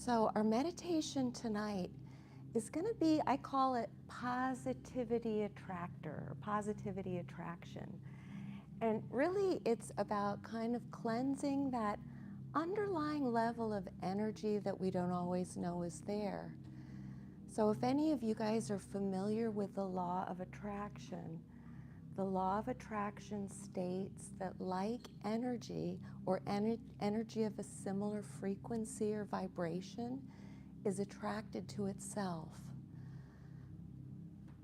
So our meditation tonight is going to be, I call it positivity attractor or positivity attraction. And really it's about kind of cleansing that underlying level of energy that we don't always know is there. So if any of you guys are familiar with the law of attraction, the law of attraction states that like energy or energy of a similar frequency or vibration is attracted to itself.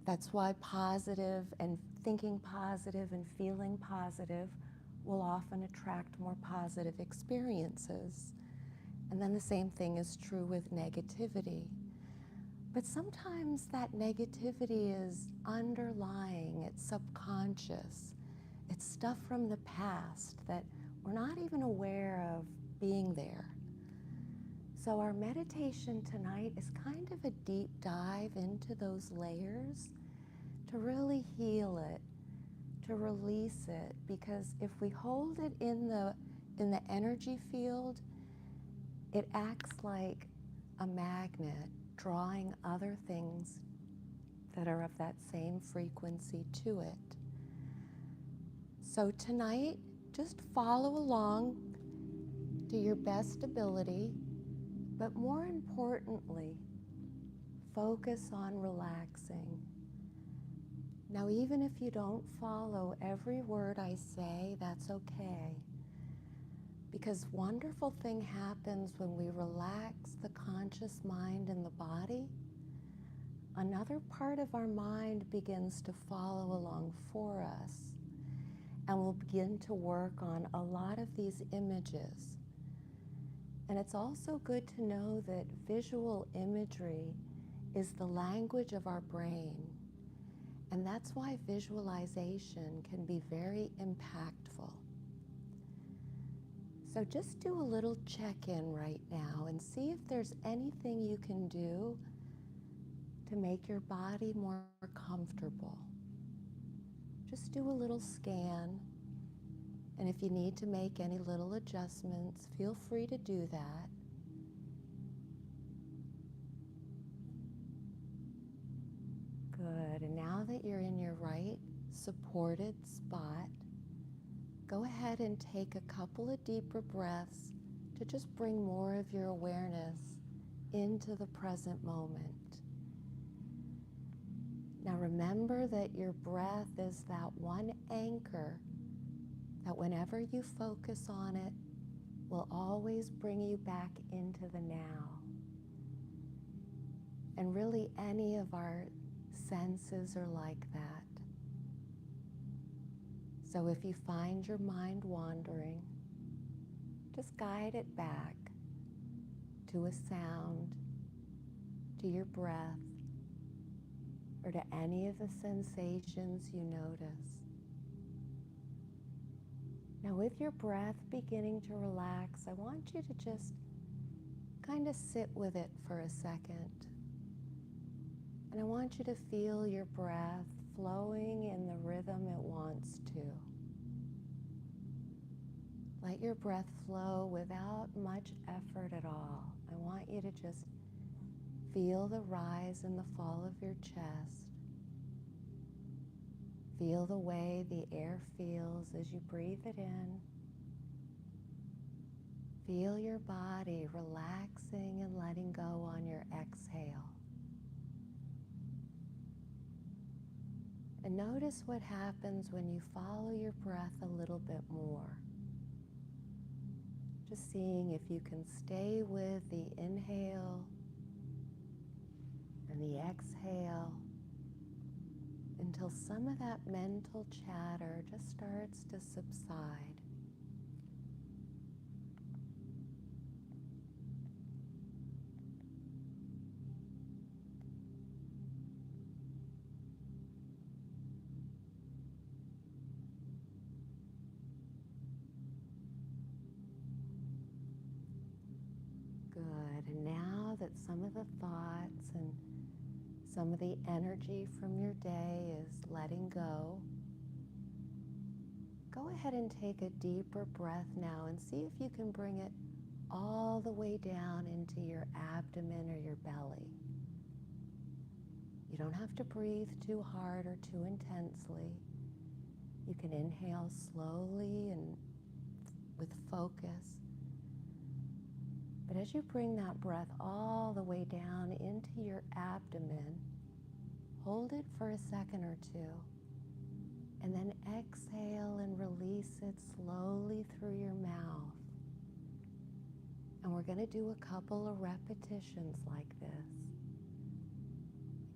That's why positive and thinking positive and feeling positive will often attract more positive experiences. And then the same thing is true with negativity. But sometimes that negativity is underlying, it's subconscious. It's stuff from the past that we're not even aware of being there. So our meditation tonight is kind of a deep dive into those layers to really heal it, to release it, because if we hold it in the energy field, it acts like a magnet, drawing other things that are of that same frequency to it. So tonight, just follow along to your best ability, but more importantly, focus on relaxing. Now, even if you don't follow every word I say, that's okay. Because wonderful thing happens when we relax the conscious mind and the body. Another part of our mind begins to follow along for us, and we'll begin to work on a lot of these images. And it's also good to know that visual imagery is the language of our brain. And that's why visualization can be very impactful. So just do a little check-in right now and see if there's anything you can do to make your body more comfortable. Just do a little scan, and if you need to make any little adjustments, feel free to do that. Good, and now that you're in your right supported spot, go ahead and take a couple of deeper breaths to just bring more of your awareness into the present moment. Now remember that your breath is that one anchor that whenever you focus on it will always bring you back into the now. And really any of our senses are like that. So if you find your mind wandering, just guide it back to a sound, to your breath, or to any of the sensations you notice. Now with your breath beginning to relax, I want you to just kind of sit with it for a second. And I want you to feel your breath flowing in the rhythm it wants to. Let your breath flow without much effort at all. I want you to just feel the rise and the fall of your chest. Feel the way the air feels as you breathe it in. Feel your body relaxing and letting go on your exhale. And notice what happens when you follow your breath a little bit more. Just seeing if you can stay with the inhale and the exhale until some of that mental chatter just starts to subside. Good, and now that some of the thoughts and some of the energy from your day is letting go, go ahead and take a deeper breath now and see if you can bring it all the way down into your abdomen or your belly. You don't have to breathe too hard or too intensely. You can inhale slowly and with focus. But as you bring that breath all the way down into your abdomen, hold it for a second or two, and then exhale and release it slowly through your mouth. And we're going to do a couple of repetitions like this,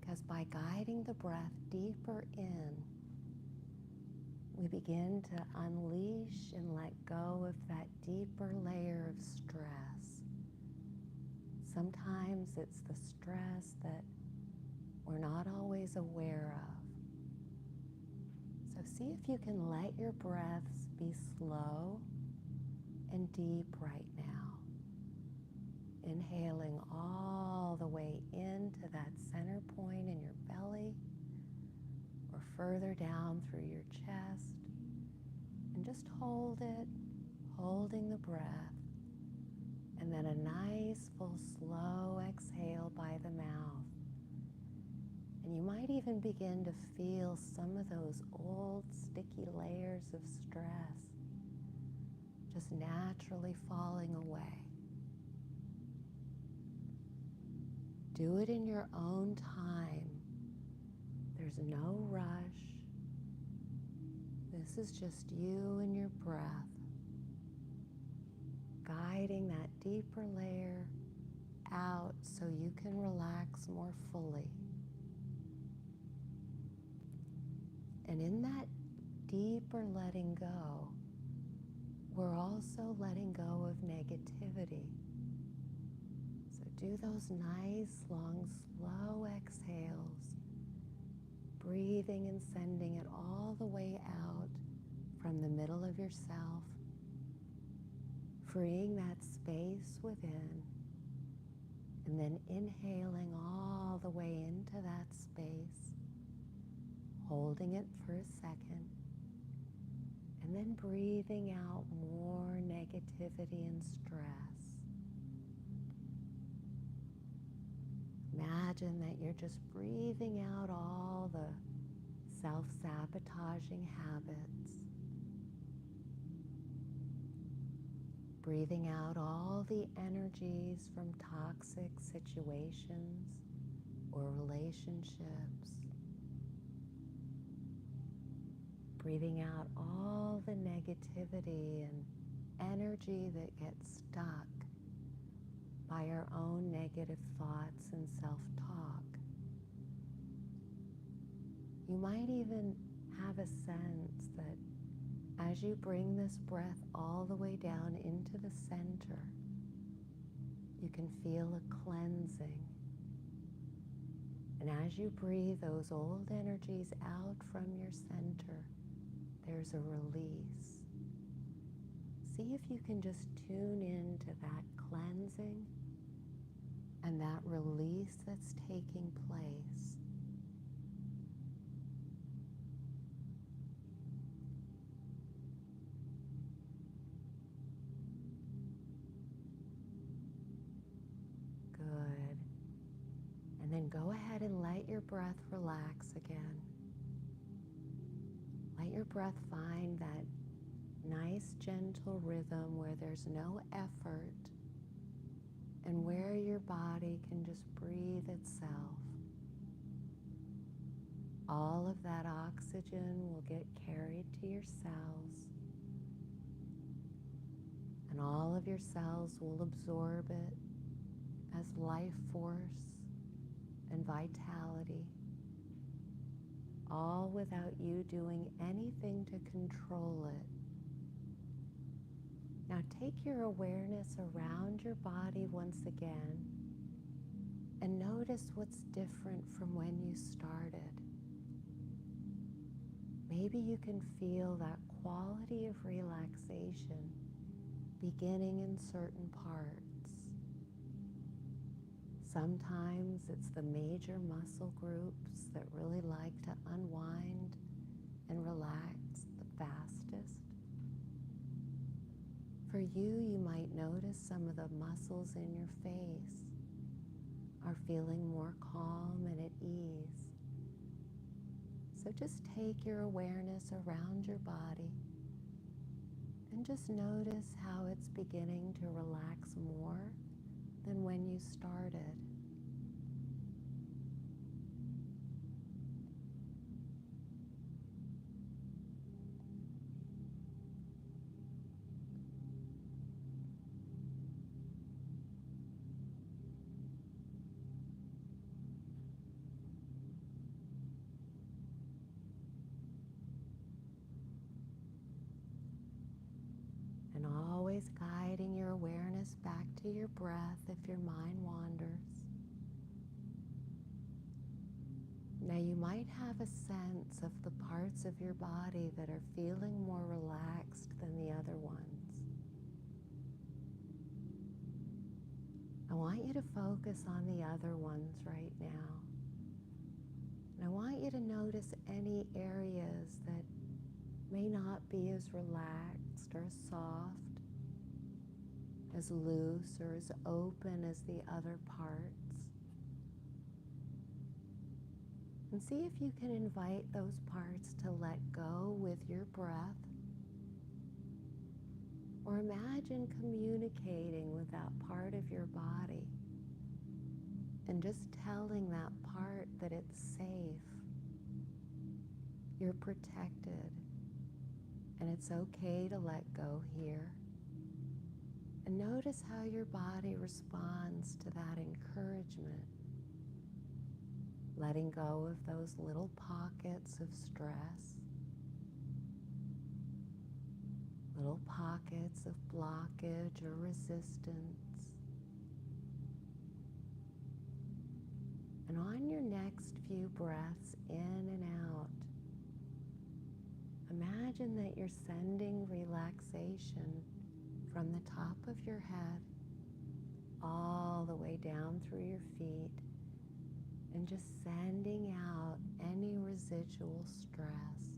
because by guiding the breath deeper in, we begin to unleash and let go of that deeper layer of stress. Sometimes it's the stress that we're not always aware of. So see if you can let your breaths be slow and deep right now. Inhaling all the way into that center point in your belly, or further down through your chest, and just hold it, holding the breath, and then a nice full slow exhale by the mouth. And you might even begin to feel some of those old sticky layers of stress just naturally falling away. Do it in your own time. There's no rush. This is just you and your breath, guiding that deeper layer out so you can relax more fully. And in that deeper letting go, we're also letting go of negativity. So do those nice, long, slow exhales, breathing and sending it all the way out from the middle of yourself, freeing that space within, and then inhaling all the way into that space, holding it for a second, and then breathing out more negativity and stress. Imagine that you're just breathing out all the self-sabotaging habits, breathing out all the energies from toxic situations or relationships, breathing out all the negativity and energy that gets stuck by our own negative thoughts and self-talk. You might even have a sense that as you bring this breath all the way down into the center, you can feel a cleansing. And as you breathe those old energies out from your center, there's a release. See if you can just tune into that cleansing and that release that's taking place. Good. And then go ahead and let your breath relax again. Let your breath find that nice, gentle rhythm where there's no effort and where your body can just breathe itself. All of that oxygen will get carried to your cells, and all of your cells will absorb it as life force and vitality, all without you doing anything to control it. Now take your awareness around your body once again and notice what's different from when you started. Maybe you can feel that quality of relaxation beginning in certain parts. Sometimes it's the major muscle groups that really like to unwind and relax the fastest. For you, you might notice some of the muscles in your face are feeling more calm and at ease. So just take your awareness around your body and just notice how it's beginning to relax more than when you started. And always guiding your awareness back to your breath if your mind wanders. Now you might have a sense of the parts of your body that are feeling more relaxed than the other ones. I want you to focus on the other ones right now. And I want you to notice any areas that may not be as relaxed or soft, as loose or as open as the other parts. And see if you can invite those parts to let go with your breath. Or imagine communicating with that part of your body and just telling that part that it's safe, you're protected, and it's okay to let go here. And notice how your body responds to that encouragement, letting go of those little pockets of stress, little pockets of blockage or resistance. And on your next few breaths in and out, imagine that you're sending relaxation from the top of your head all the way down through your feet, and just sending out any residual stress.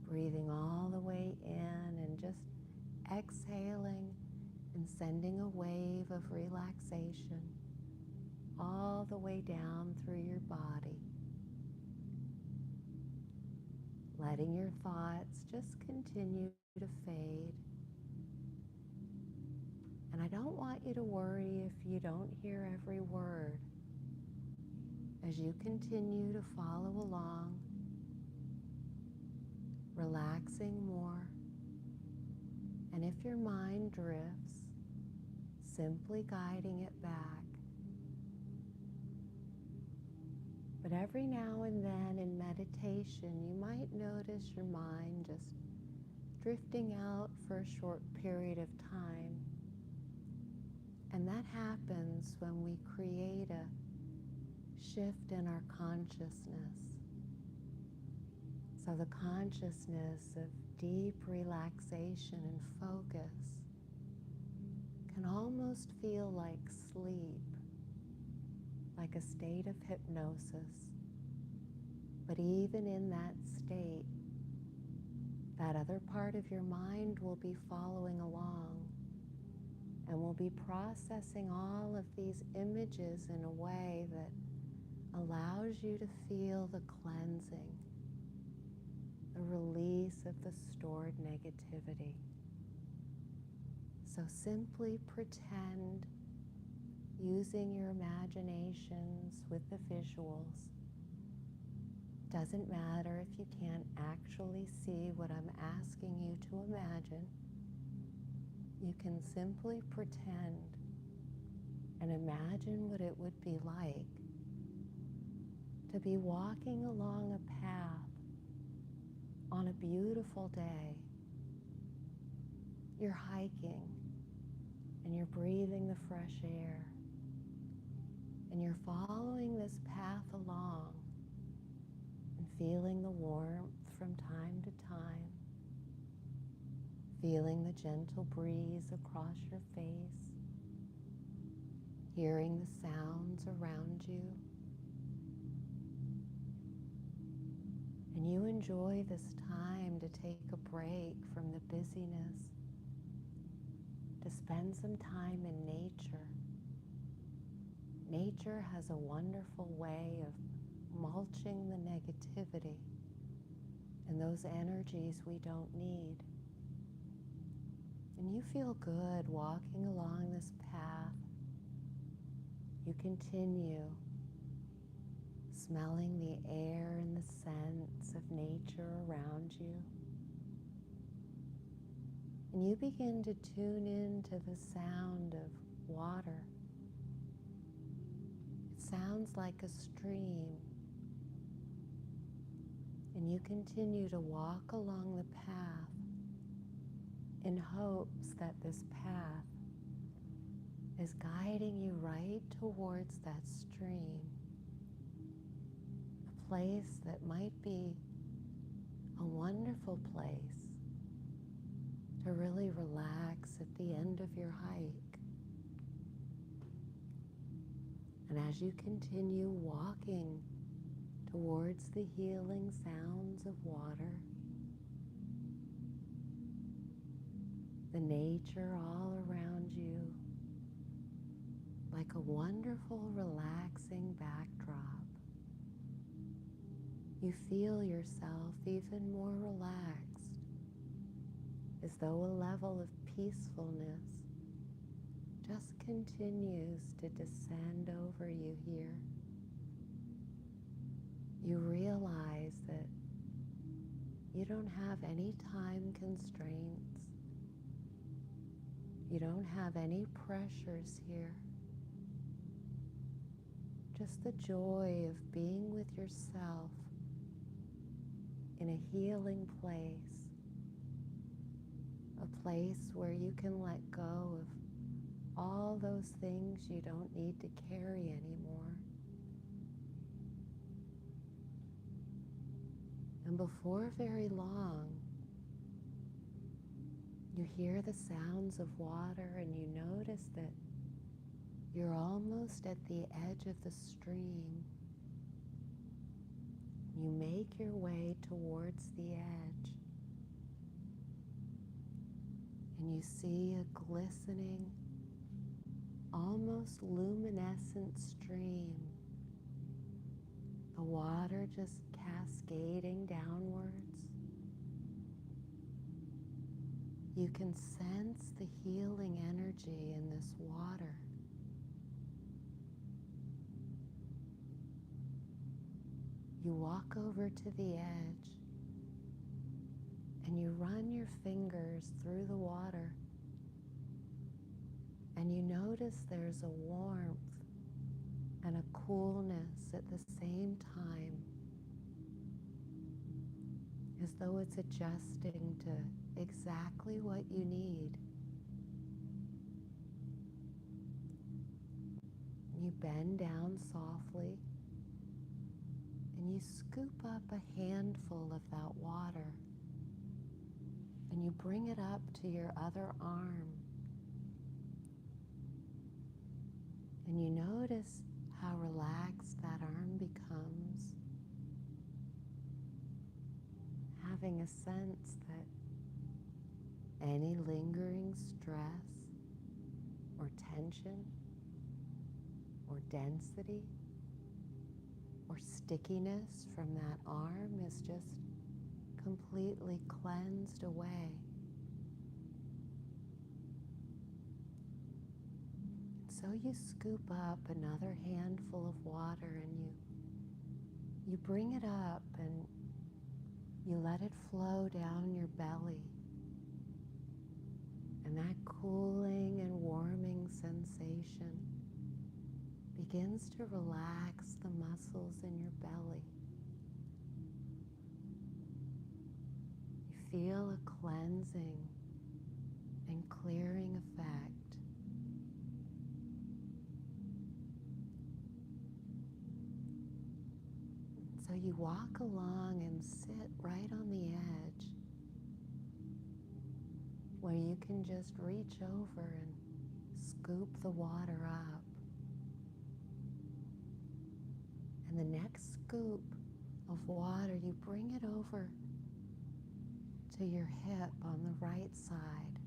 Breathing all the way in and just exhaling and sending a wave of relaxation all the way down through your body. Letting your thoughts just continue to fade. And I don't want you to worry if you don't hear every word. As you continue to follow along, relaxing more, and if your mind drifts, simply guiding it back. But every now and then in meditation, you might notice your mind just drifting out for a short period of time. And that happens when we create a shift in our consciousness. So the consciousness of deep relaxation and focus can almost feel like sleep, like a state of hypnosis. But even in that state, that other part of your mind will be following along and will be processing all of these images in a way that allows you to feel the cleansing, the release of the stored negativity. So simply pretend, using your imaginations with the visuals. Doesn't matter if you can't actually see what I'm asking you to imagine. You can simply pretend and imagine what it would be like to be walking along a path on a beautiful day. You're hiking and you're breathing the fresh air and you're following this path along and feeling the warmth from time to time, feeling the gentle breeze across your face, hearing the sounds around you. And you enjoy this time to take a break from the busyness to spend some time in nature. Nature has a wonderful way of mulching the negativity and those energies we don't need. And you feel good walking along this path. You continue smelling the air and the scents of nature around you. And you begin to tune into the sound of water. It sounds like a stream. And you continue to walk along the path in hopes that this path is guiding you right towards that stream. A place that might be a wonderful place to really relax at the end of your hike. And as you continue walking towards the healing sounds of water, the nature all around you, like a wonderful, relaxing backdrop, you feel yourself even more relaxed, as though a level of peacefulness just continues to descend over you here. You realize that you don't have any time constraints. You don't have any pressures here. Just the joy of being with yourself in a healing place, a place where you can let go of all those things you don't need to carry anymore. And before very long, you hear the sounds of water and you notice that you're almost at the edge of the stream. You make your way towards the edge and you see a glistening, almost luminescent stream. The water just cascading downwards. You can sense the healing energy in this water. You walk over to the edge and you run your fingers through the water and you notice there's a warmth and a coolness at the same time, as though it's adjusting to exactly what you need. You bend down softly and you scoop up a handful of that water and you bring it up to your other arm. And you notice how relaxed that arm becomes, having a sense that any lingering stress or tension or density or stickiness from that arm is just completely cleansed away. So you scoop up another handful of water and you bring it up and you let it flow down your belly. And that cooling and warming sensation begins to relax the muscles in your belly. You feel a cleansing and clearing effect. So you walk along and sit right on the edge where you can just reach over and scoop the water up. And the next scoop of water, you bring it over to your hip on the right side.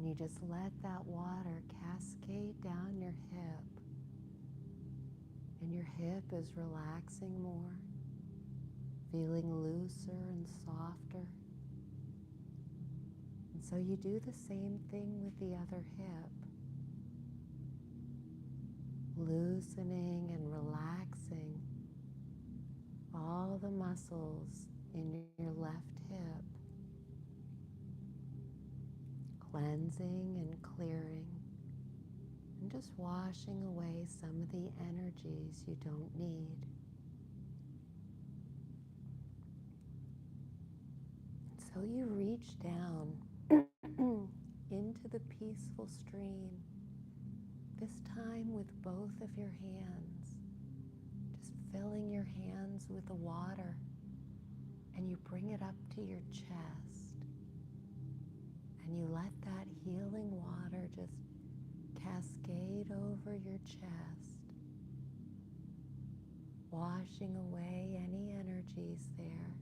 And you just let that water cascade down your hip. And your hip is relaxing more, feeling looser and softer. And so you do the same thing with the other hip, loosening and relaxing all the muscles in your left hip, cleansing and clearing, and just washing away some of the energies you don't need. And so you reach down into the peaceful stream, this time with both of your hands, just filling your hands with the water, and you bring it up to your chest, and you let that healing water just cascade over your chest, washing away any energies there,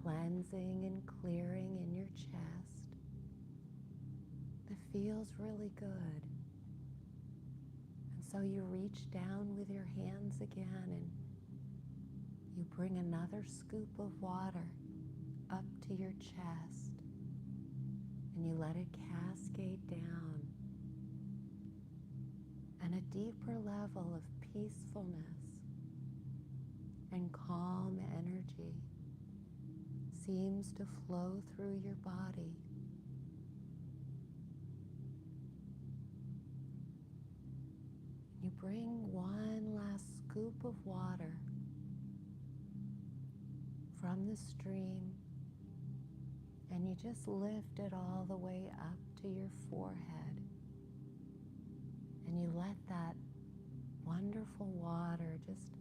cleansing and clearing in your chest. It feels really good. And so you reach down with your hands again and you bring another scoop of water up to your chest and you let it cascade down. And a deeper level of peacefulness and calm energy seems to flow through your body. You bring one last scoop of water from the stream and you just lift it all the way up to your forehead. And you let that wonderful water just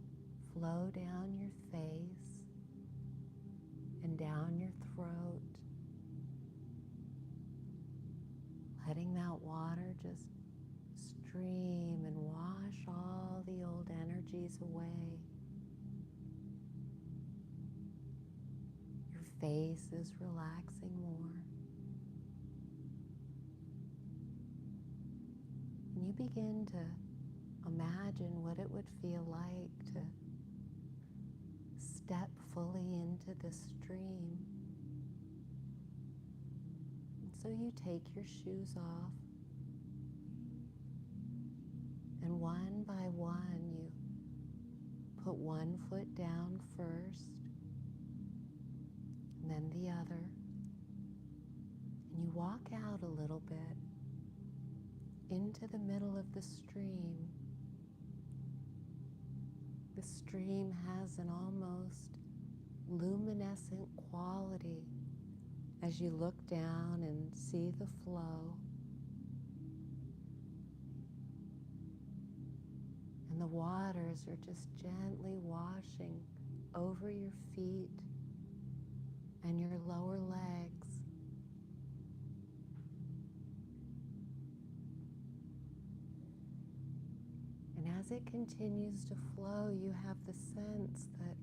flow down your face and down your throat, letting that water just stream and wash all the old energies away. Your face is relaxing more. And you begin to imagine what it would feel like to step fully into the stream. And so you take your shoes off, and one by one you put one foot down first, and then the other, and you walk out a little bit into the middle of the stream. The stream has an almost luminescent quality as you look down and see the flow. And the waters are just gently washing over your feet and your lower legs. And as it continues to flow, you have the sense that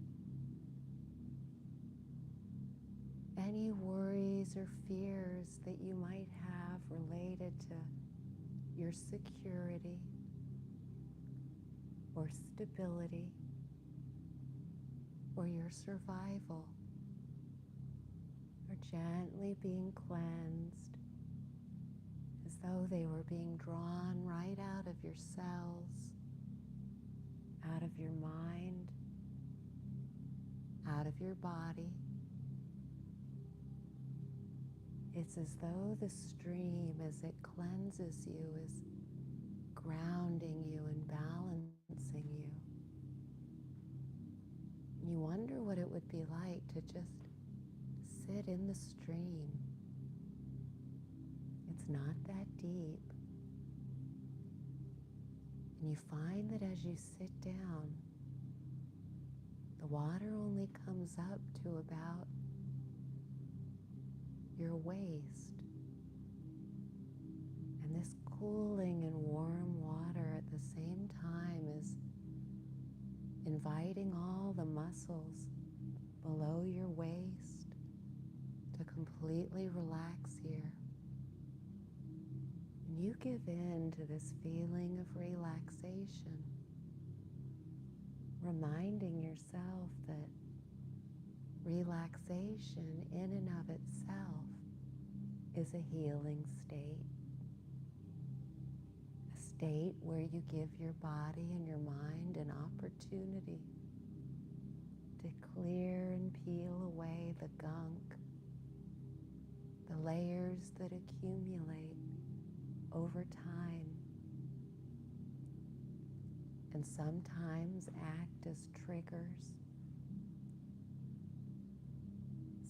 any worries or fears that you might have related to your security or stability or your survival are gently being cleansed as though they were being drawn right out of your cells, out of your mind, out of your body. It's as though the stream, as it cleanses you, is grounding you and balancing you. You wonder what it would be like to just sit in the stream. It's not that deep. And you find that as you sit down, the water only comes up to about your waist. And this cooling and warm water at the same time is inviting all the muscles below your waist to completely relax here. And you give in to this feeling of relaxation, reminding yourself that relaxation in and of itself is a healing state. A state where you give your body and your mind an opportunity to clear and peel away the gunk, the layers that accumulate over time and sometimes act as triggers,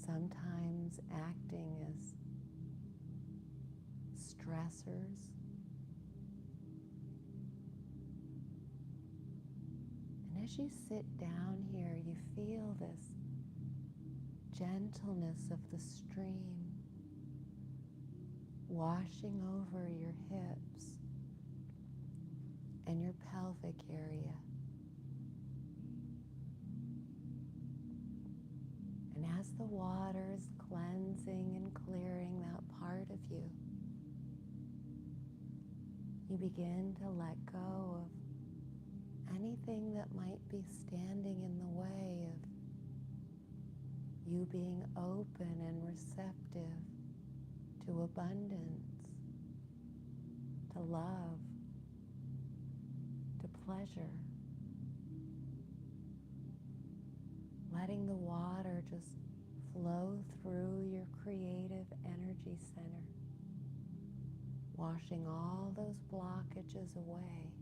sometimes acting as stressors. And as you sit down here, you feel this gentleness of the stream washing over your hips and your pelvic area. And as the water is cleansing and clearing that part of you, you begin to let go of anything that might be standing in the way of you being open and receptive to abundance, to love, to pleasure. Letting the water just flow through your creative energy center, washing all those blockages away.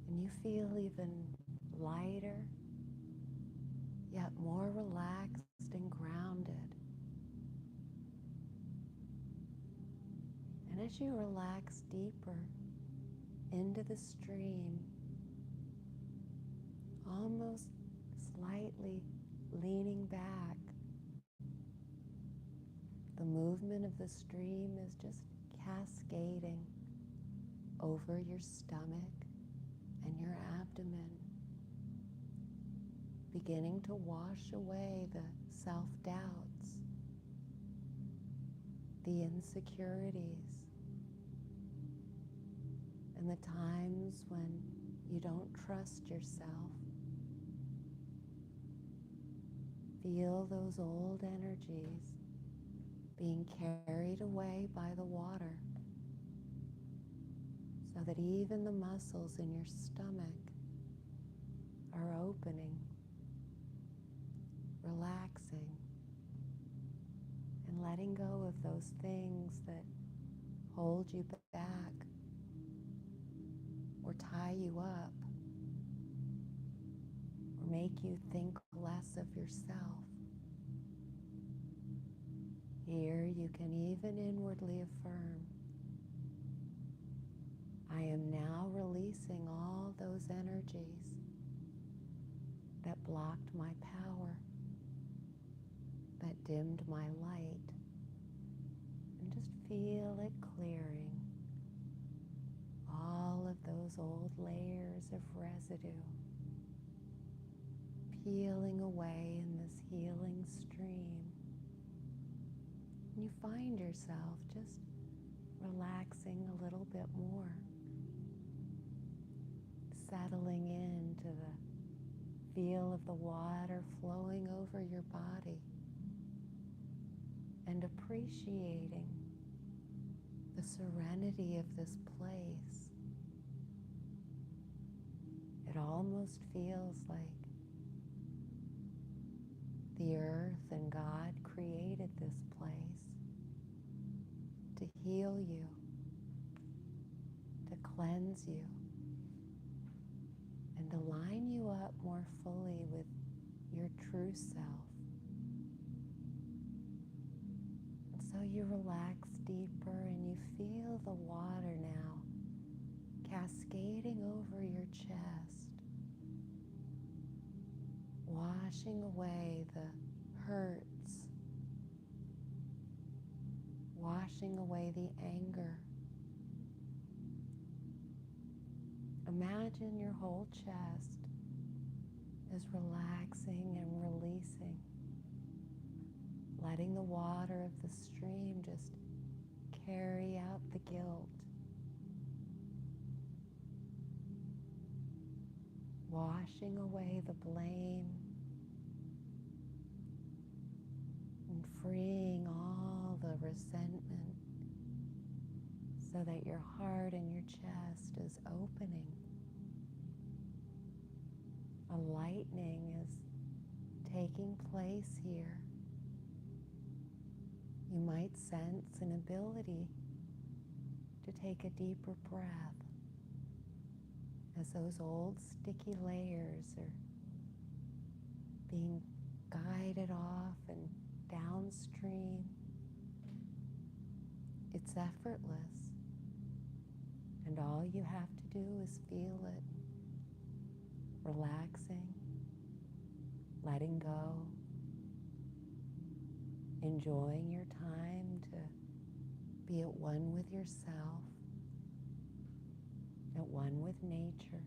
And you feel even lighter, yet more relaxed and grounded. And as you relax deeper into the stream, almost slightly leaning back, the movement of the stream is just cascading over your stomach and your abdomen, beginning to wash away the self-doubts, the insecurities, and the times when you don't trust yourself. Feel those old energies being carried away by the water, so that even the muscles in your stomach are opening, relaxing, and letting go of those things that hold you back or tie you up or make you think less of yourself. Here you can even inwardly affirm, I am now releasing all those energies that blocked my power, that dimmed my light, and just feel it clearing all of those old layers of residue, peeling away in this healing stream. And you find yourself just relaxing a little bit more, settling into the feel of the water flowing over your body and appreciating the serenity of this place. It almost feels like the earth and God created this place to heal you, to cleanse you, and to line you up more fully with your true self. And so you relax deeper and you feel the water now cascading over your chest, washing away the hurts, washing away the anger. Imagine your whole chest is relaxing and releasing letting the water of the stream just carry out the guilt, washing away the blame and freeing all the resentment so that your heart and your chest is opening. A lightening is taking place here. You might sense an ability to take a deeper breath as those old sticky layers are being guided off and downstream. It's effortless, and all you have to do is feel it, relaxing, letting go, enjoying your time to be at one with yourself, at one with nature.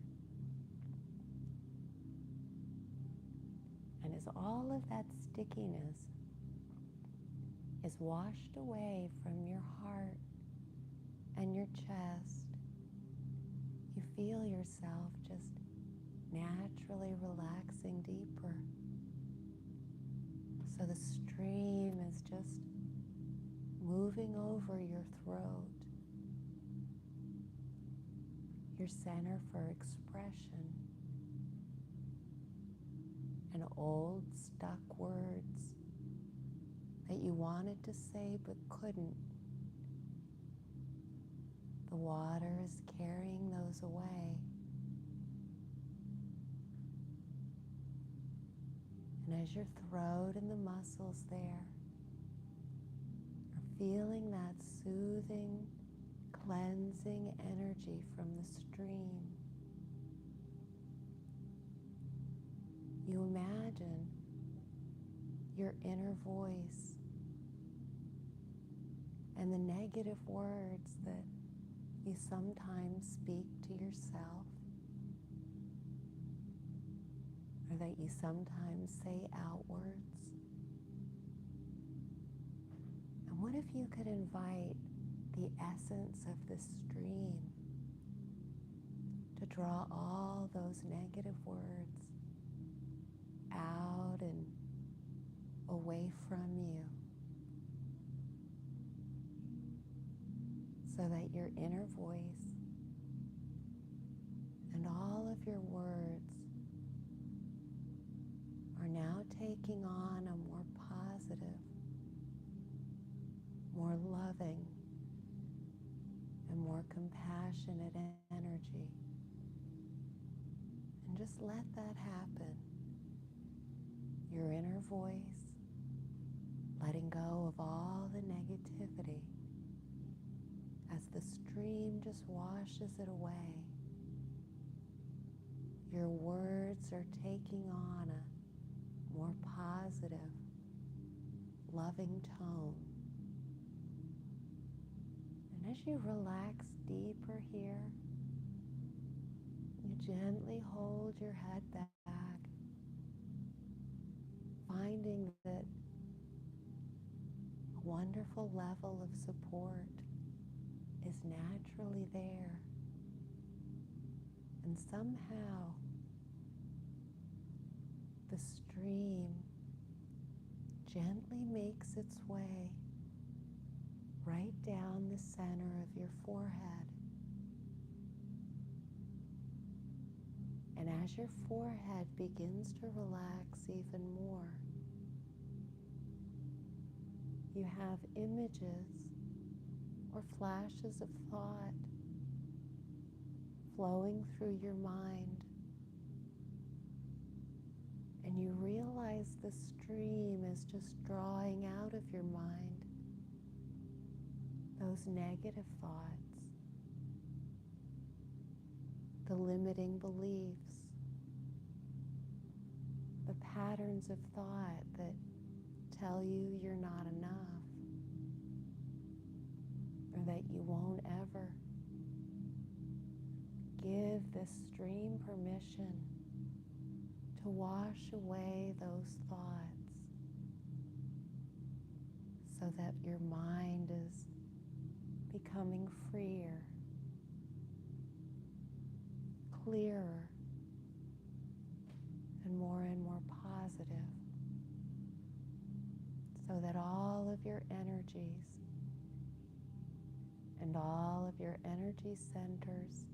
And as all of that stickiness is washed away from your heart and your chest, you feel yourself just naturally relaxing deeper. So the stream is just moving over your throat, your center for expression, and old stuck words that you wanted to say but couldn't. The water is carrying those away. And as your throat and the muscles there are feeling that soothing, cleansing energy from the stream, you imagine your inner voice and the negative words that you sometimes speak to yourself, or that you sometimes say outwards. And what if you could invite the essence of the stream to draw all those negative words out and away from you, so that your inner voice and all of your words are now taking on a more positive, more loving, and more compassionate energy. And just let that happen. Your inner voice letting go of all the negativity as the stream just washes it away. Your words are taking on a more positive, loving tone. And as you relax deeper here, you gently hold your head back, finding that a wonderful level of support is naturally there. And somehow the stream gently makes its way right down the center of your forehead. And as your forehead begins to relax even more, you have images or flashes of thought flowing through your mind. And you realize the stream is just drawing out of your mind those negative thoughts, the limiting beliefs, the patterns of thought that tell you you're not enough, or that you won't ever. Give this stream permission to wash away those thoughts so that your mind is becoming freer, clearer, and more positive, so that all of your energies and all of your energy centers,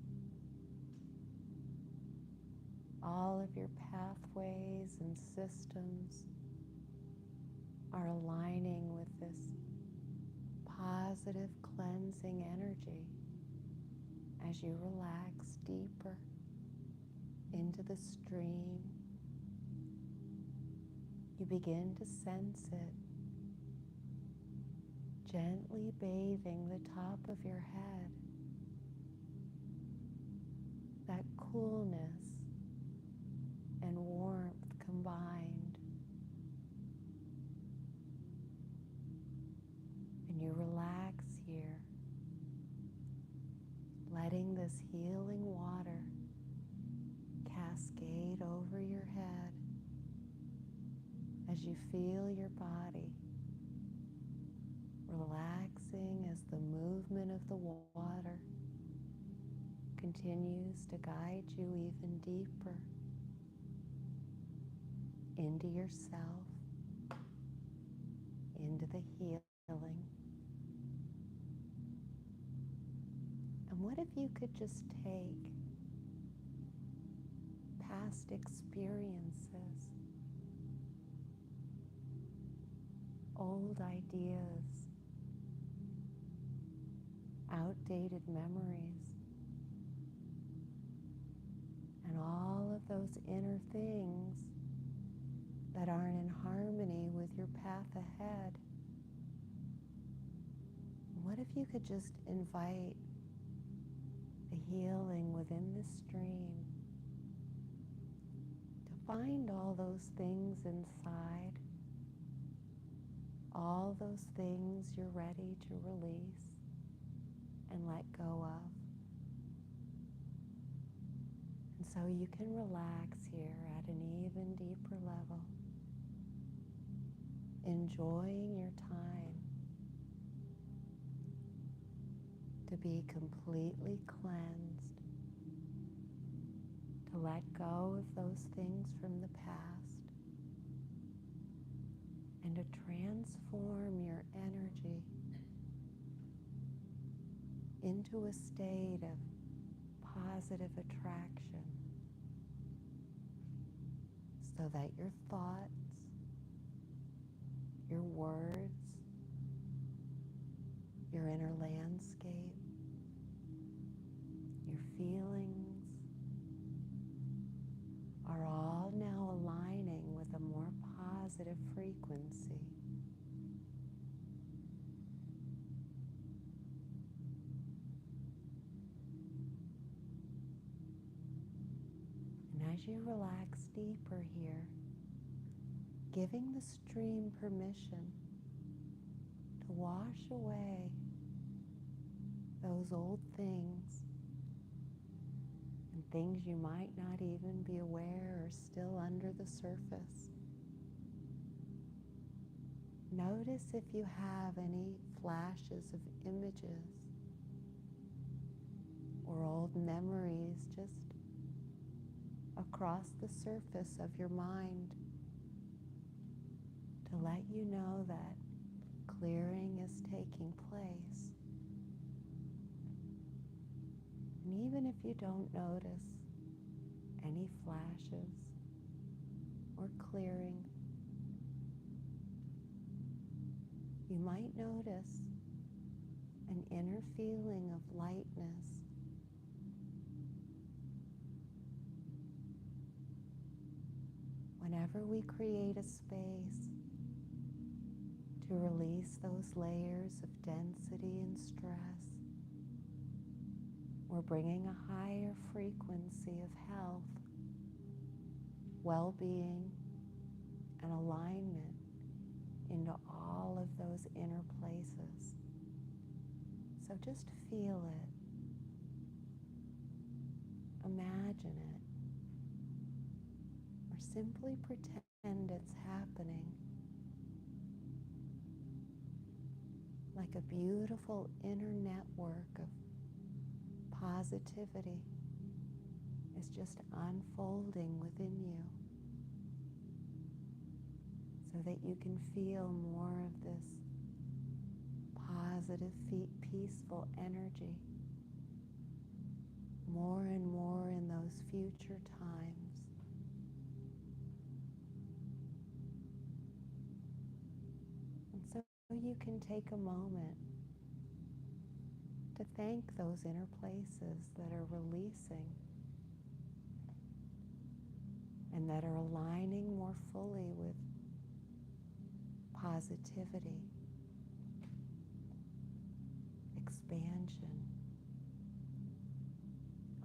all of your pathways and systems are aligning with this positive cleansing energy as you relax deeper into the stream. You begin to sense it gently bathing the top of your head, that coolness and warmth combined, and you relax here, letting this healing water cascade over your head as you feel your body relaxing as the movement of the water continues to guide you even deeper into yourself, into the healing. And what if you could just take past experiences, old ideas, outdated memories, and all of those inner things that aren't in harmony with your path ahead. What if you could just invite the healing within the stream to find all those things inside, all those things you're ready to release and let go of. And so you can relax here at an even deeper level, enjoying your time to be completely cleansed, to let go of those things from the past, and to transform your energy into a state of positive attraction, so that your thoughts, your words, your inner landscape, your feelings are all now aligning with a more positive frequency. And as you relax deeper here, giving the stream permission to wash away those old things and things you might not even be aware are still under the surface. Notice if you have any flashes of images or old memories just across the surface of your mind to let you know that clearing is taking place. And even if you don't notice any flashes or clearing, you might notice an inner feeling of lightness. Whenever we create a space to release those layers of density and stress, we're bringing a higher frequency of health, well-being, and alignment into all of those inner places. So just feel it. Imagine it. Or simply pretend it's happening. like a beautiful inner network of positivity is just unfolding within you, so that you can feel more of this positive, peaceful energy more and more in those future times. And so you can take a moment to thank those inner places that are releasing and that are aligning more fully with positivity, expansion,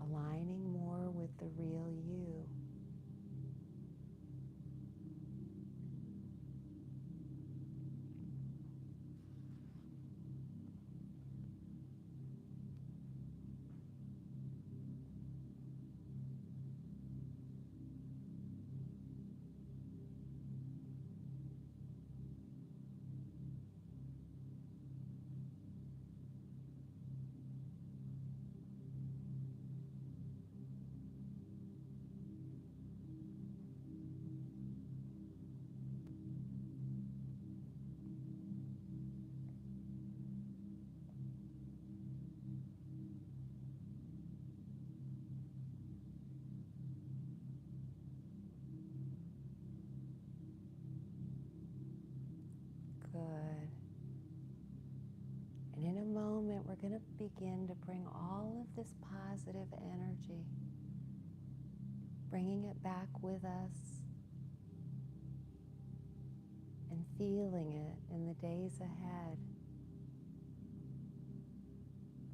aligning more with the real you. Good. And in a moment, we're going to begin to bring all of this positive energy, bringing it back with us and feeling it in the days ahead.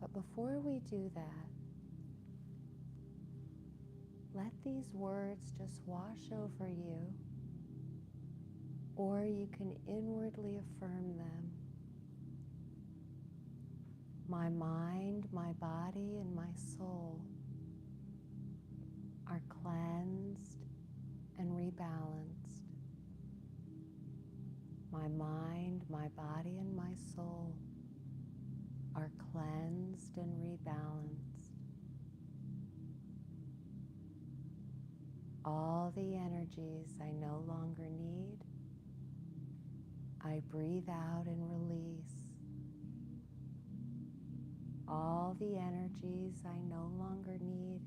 But before we do that, let these words just wash over you, or you can inwardly affirm them. My mind, my body, and my soul are cleansed and rebalanced. My mind, my body, and my soul are cleansed and rebalanced. All the energies I no longer need, I breathe out and release. All the energies I no longer need,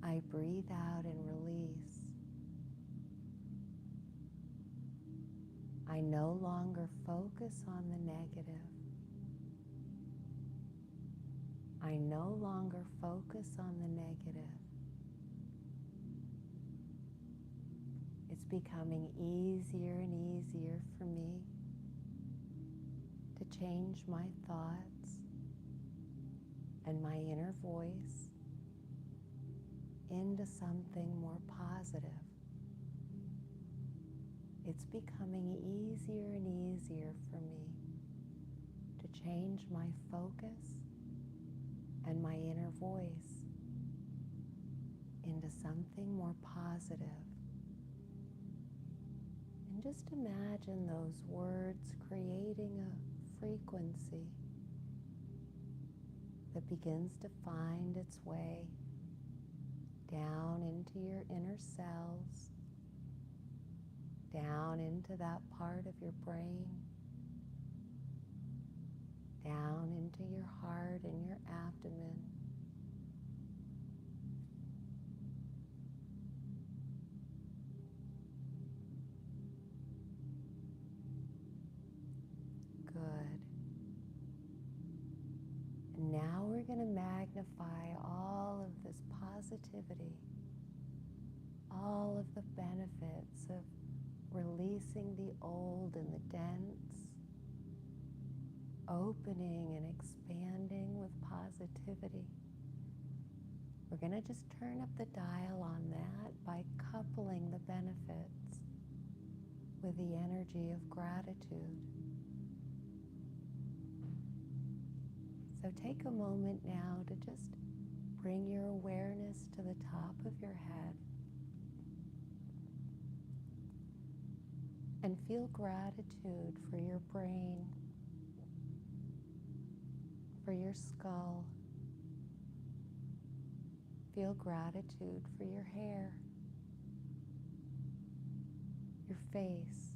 I breathe out and release. I no longer focus on the negative. I no longer focus on the negative. It's becoming easier and easier for me to change my thoughts and my inner voice into something more positive. It's becoming easier and easier for me to change my focus and my inner voice into something more positive. And just imagine those words creating a frequency that begins to find its way down into your inner cells, down into that part of your brain, down into your heart and your abdomen. Good. And now we're going to magnify all of this positivity, all of the benefits of releasing the old and the dense, opening and expanding with positivity. We're going to just turn up the dial on that by coupling the benefits with the energy of gratitude. So take a moment now to just bring your awareness to the top of your head and feel gratitude for your brain, for your skull. Feel gratitude for your hair, your face.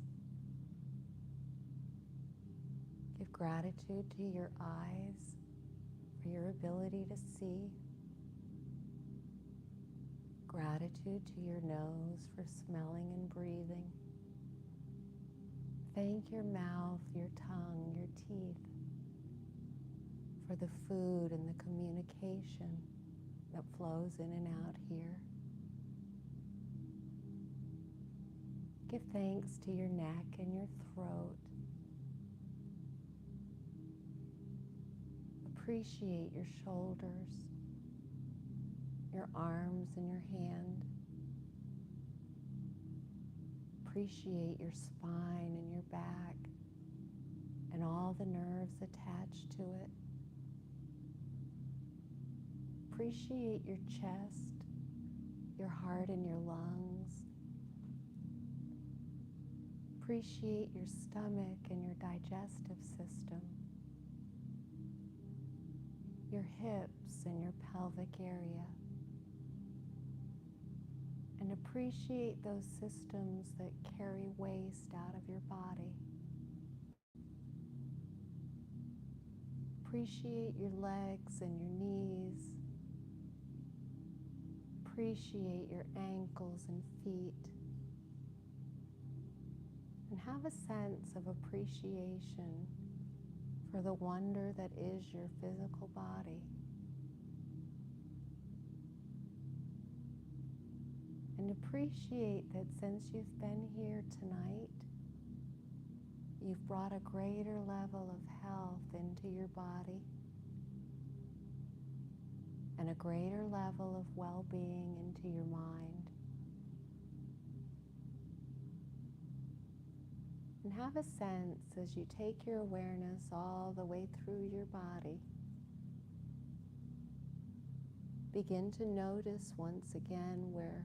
Give gratitude to your eyes for your ability to see. Gratitude to your nose for smelling and breathing. Thank your mouth, your tongue, your teeth for the food and the communication that flows in and out here. Give thanks to your neck and your throat. Appreciate your shoulders, your arms and your hand. Appreciate your spine and your back and all the nerves attached to it. Appreciate your chest, your heart and your lungs. Appreciate your stomach and your digestive system, your hips and your pelvic area. And appreciate those systems that carry waste out of your body. Appreciate your legs and your knees. Appreciate your ankles and feet. And have a sense of appreciation for the wonder that is your physical body. And appreciate that since you've been here tonight, you've brought a greater level of health into your body and a greater level of well-being into your mind. And have a sense as you take your awareness all the way through your body. Begin to notice once again where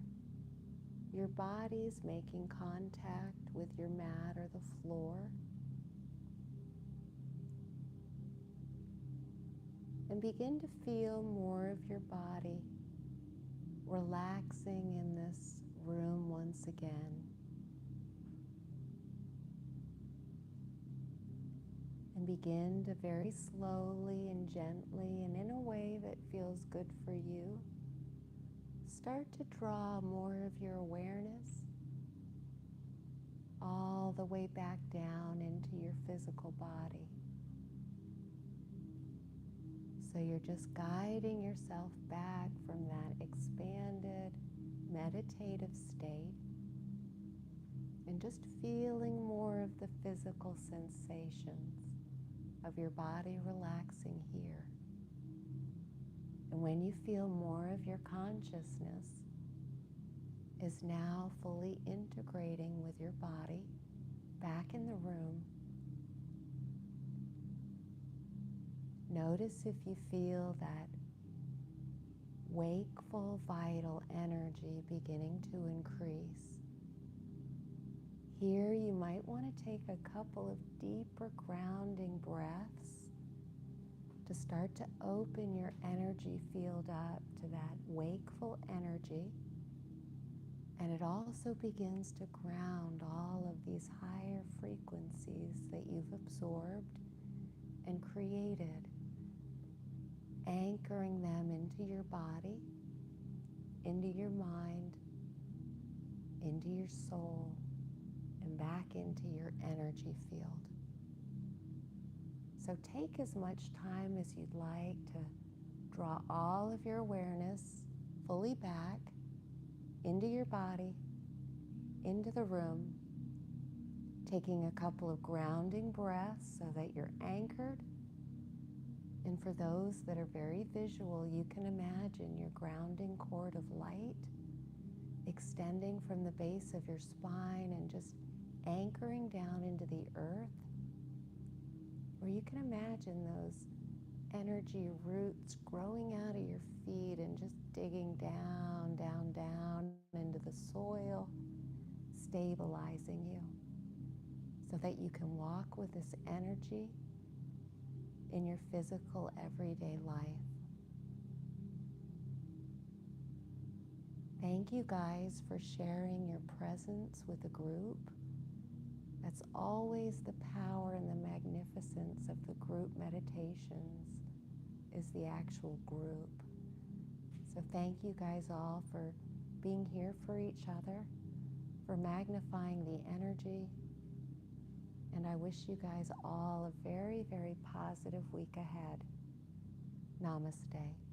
your body's making contact with your mat or the floor. And begin to feel more of your body relaxing in this room once again. And begin to very slowly and gently and in a way that feels good for you, start to draw more of your awareness all the way back down into your physical body. So you're just guiding yourself back from that expanded meditative state and just feeling more of the physical sensations of your body relaxing here. And when you feel more of your consciousness is now fully integrating with your body back in the room, notice if you feel that wakeful, vital energy beginning to increase. Here you might want to take a couple of deeper grounding breaths to start to open your energy field up to that wakeful energy. And it also begins to ground all of these higher frequencies that you've absorbed and created, anchoring them into your body, into your mind, into your soul, and back into your energy field. So take as much time as you'd like to draw all of your awareness fully back into your body, into the room, taking a couple of grounding breaths so that you're anchored. And for those that are very visual, you can imagine your grounding cord of light extending from the base of your spine and just anchoring down into the earth. Or you can imagine those energy roots growing out of your feet and just digging down, down, down into the soil, stabilizing you so that you can walk with this energy in your physical everyday life. Thank you guys for sharing your presence with a group. That's always the power and the magnificence of the group meditations, is the actual group. So thank you guys all for being here for each other, for magnifying the energy, and I wish you guys all a very, very positive week ahead. Namaste.